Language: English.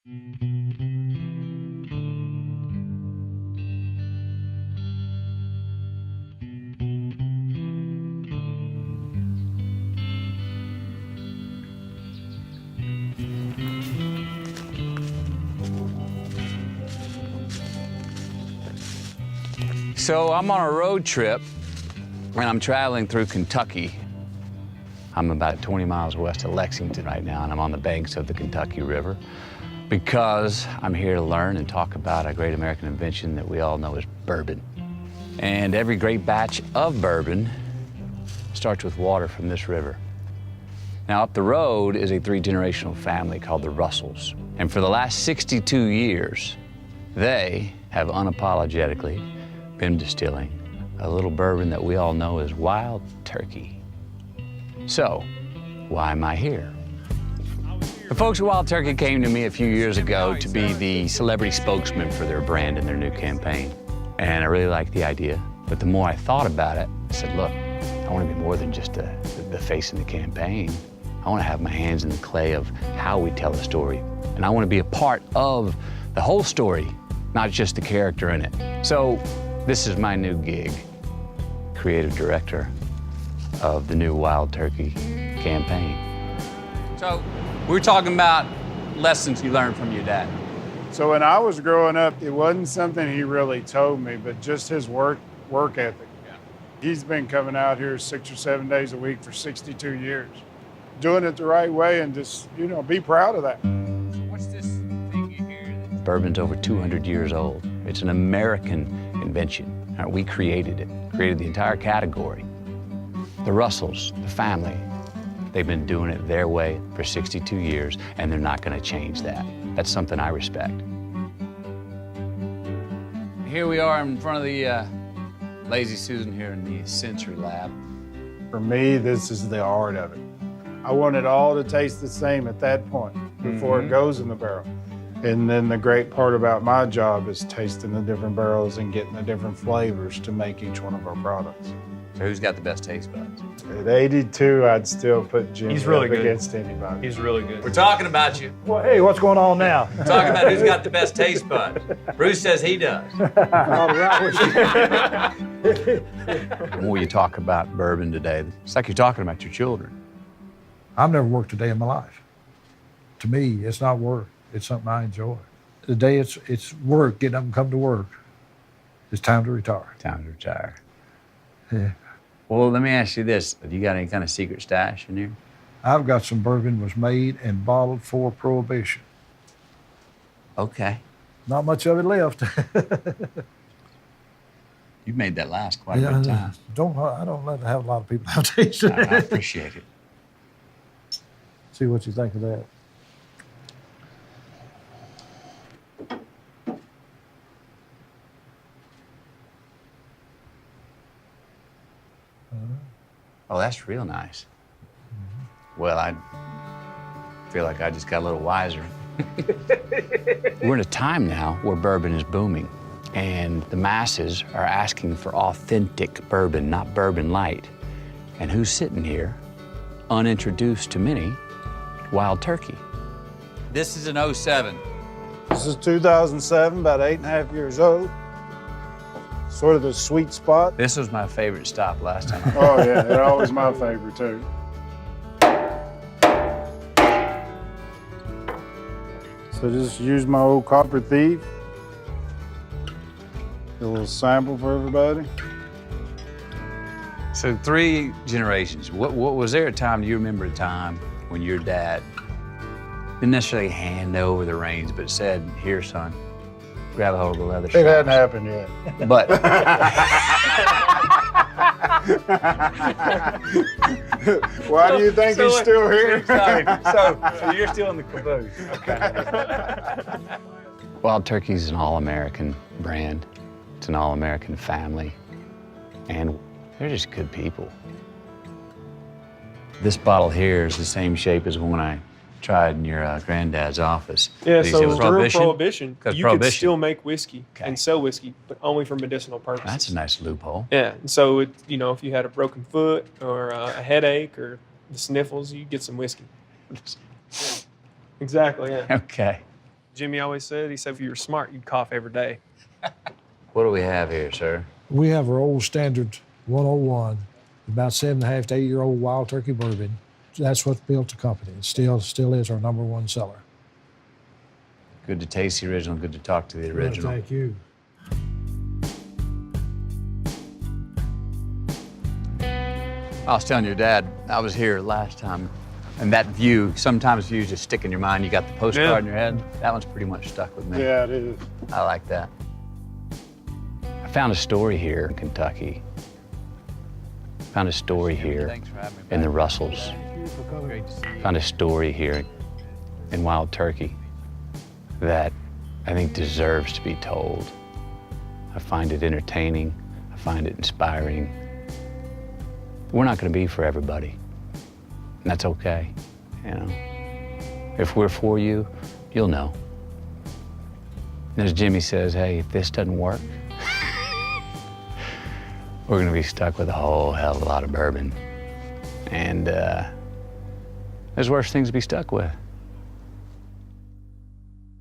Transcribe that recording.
So I'm on a road trip, and I'm traveling through Kentucky. I'm about 20 miles west of Lexington right now, and I'm on the banks of the Kentucky River because I'm here to learn and talk about a great American invention that we all know as bourbon. And every great batch of bourbon starts with water from this river. Now, up the road is a three-generational family called the Russells. And for the last 62 years, they have unapologetically been distilling a little bourbon that we all know as Wild Turkey. So, why am I here? The folks at Wild Turkey came to me a few years ago to be the celebrity spokesman for their brand and their new campaign. And I really liked the idea. But the more I thought about it, I said, look, I want to be more than just the face in the campaign. I want to have my hands in the clay of how we tell a story. And I want to be a part of the whole story, not just the character in it. So this is my new gig, creative director of the new Wild Turkey campaign. So we're talking about lessons you learned from your dad. So when I was growing up, it wasn't something he really told me, but just his work ethic. Yeah. He's been coming out here 6 or 7 days a week for 62 years, doing it the right way, and just, be proud of that. What's this thing you hear? Bourbon's over 200 years old. It's an American invention. We created it, created the entire category. The Russells, the family, they've been doing it their way for 62 years, and they're not going to change that. That's something I respect. Here we are in front of the Lazy Susan here in the sensory lab. For me, this is the art of it. I want it all to taste the same at that point before it goes in the barrel. And then the great part about my job is tasting the different barrels and getting the different flavors to make each one of our products. So who's got the best taste buds? At 82, I'd still put Jimmy really up good against anybody. He's really good. We're talking about you. Well, hey, what's going on now? We're talking about who's got the best taste buds. Bruce says he does. All right. The more you talk about bourbon today, it's like you're talking about your children. I've never worked a day in my life. To me, it's not work. It's something I enjoy. The day it's work, getting up and come to work, it's time to retire. Time to retire. Yeah. Well, let me ask you this. Have you got any kind of secret stash in here? I've got some bourbon was made and bottled for Prohibition. Okay. Not much of it left. You made that last quite a bit of time. I don't let have a lot of people have taste it. I appreciate it. See what you think of that. Oh, that's real nice. Well, I feel like I just got a little wiser. We're in a time now where bourbon is booming, and the masses are asking for authentic bourbon, not bourbon light. And who's sitting here, unintroduced to many? Wild Turkey. This is an 07. This is 2007, about 8.5 years old. Sort of the sweet spot. This was my favorite stop last time. Oh yeah, they're always my favorite too. So just use my old copper thief. A little sample for everybody. So 3 generations. What was there a time, do you remember a time when your dad didn't necessarily hand over the reins, but said, here, son, grab a hold of the leather straps? It hadn't happened yet. But why do you think he's still here? So you're still in the caboose. Okay. Wild Turkey's an all-American brand. It's an all-American family. And they're just good people. This bottle here is the same shape as one I tried in your granddad's office. Yeah, These- so it was during Prohibition, you could Prohibition. still make whiskey Okay. and sell whiskey, but only for medicinal purposes. That's a nice loophole. Yeah, and so if you had a broken foot or a headache or the sniffles, you get some whiskey. Exactly, yeah. Okay. Jimmy always said, he said, if you were smart, you'd cough every day. What do we have here, sir? We have our old standard 101, about 7.5 to 8 year old wild turkey bourbon. That's what built the company. It still is our #1 seller. Good to taste the original, good to talk to the original. Thank you. I was telling your dad, I was here last time, and that view, sometimes views just stick in your mind. You got the postcard Yeah. in your head. That one's pretty much stuck with me. Yeah, it is. I like that. I found a story here in Kentucky. Found a story here in the Russells. Found a story here in Wild Turkey that I think deserves to be told. I find it entertaining. I find it inspiring. We're not going to be for everybody. And that's okay, you know. If we're for you, you'll know. And as Jimmy says, hey, if this doesn't work, we're gonna be stuck with a whole hell of a lot of bourbon. And there's worse things to be stuck with.